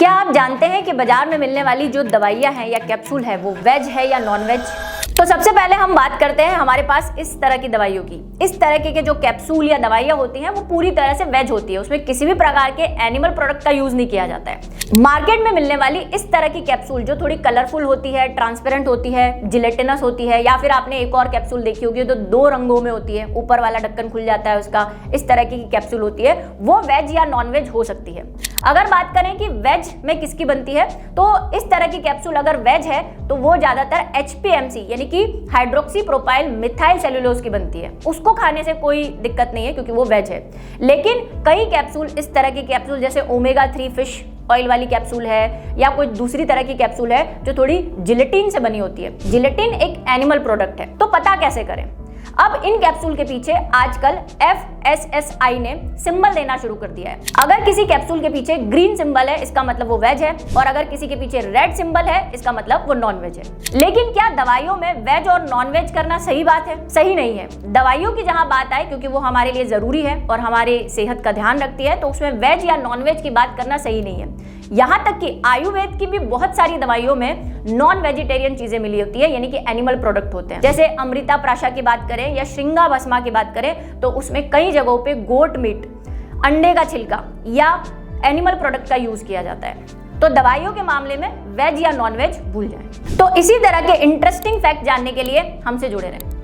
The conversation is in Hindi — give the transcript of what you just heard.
क्या आप जानते हैं कि बाजार में मिलने वाली जो दवाइयाँ हैं या कैप्सूल है वो वेज है या नॉन वेज? तो सबसे पहले हम बात करते हैं हमारे पास इस तरह की दवाइयों की। इस तरह के जो कैप्सूल या दवाइयाँ होती हैं वो पूरी तरह से वेज होती है, उसमें किसी भी प्रकार के एनिमल प्रोडक्ट का यूज नहीं किया जाता है। मार्केट में मिलने वाली इस तरह की कैप्सूल जो थोड़ी कलरफुल होती है, ट्रांसपेरेंट होती है, जिलेटिनस होती है, या फिर आपने एक और कैप्सूल देखी होगी तो 2 रंगों में होती है, ऊपर वाला ढक्कन खुल जाता है उसका, इस तरह की कैप्सूल होती है, वो वेज या नॉन वेज हो सकती है। अगर बात करें कि वेज में किसकी बनती है, तो इस तरह की कैप्सूल अगर वेज है तो वो ज्यादातर HPMC यानी कि हाइड्रोक्सी प्रोपाइल मिथाइल सेलुलोज की बनती है। उसको खाने से कोई दिक्कत नहीं है क्योंकि वो वेज है। लेकिन कई कैप्सूल, इस तरह की कैप्सूल जैसे ओमेगा 3 फिश ऑयल वाली कैप्सूल है या कोई दूसरी तरह की कैप्सूल है जो थोड़ी जिलेटिन से बनी होती है। जिलेटिन एक एनिमल प्रोडक्ट है, तो पता कैसे करें? अब इन कैप्सूल के पीछे आजकल FSSAI ने सिंबल देना शुरू कर दिया है। अगर किसी कैप्सूल के पीछे ग्रीन सिंबल है इसका मतलब वो वेज है, और अगर किसी के पीछे रेड सिंबल है इसका मतलब वो नॉन वेज है। लेकिन क्या दवाइयों में वेज और नॉन वेज करना सही बात है? सही नहीं है। दवाइयों की जहां बात आए, क्योंकि वो हमारे लिए जरूरी है और हमारे सेहत का ध्यान रखती है, तो उसमें वेज या नॉन वेज की बात करना सही नहीं है। यहाँ तक कि आयुर्वेद की भी बहुत सारी दवाइयों में नॉन वेजिटेरियन चीजें मिली होती है, यानी कि एनिमल प्रोडक्ट होते हैं। जैसे अमृता प्राशा की बात करें या श्रृंगा भस्मा की बात करें तो उसमें कई जगहों पे गोट मीट, अंडे का छिलका या एनिमल प्रोडक्ट का यूज किया जाता है। तो दवाइयों के मामले में वेज या नॉन वेज भूल जाएं। तो इसी तरह के इंटरेस्टिंग फैक्ट जानने के लिए हमसे जुड़े रहें।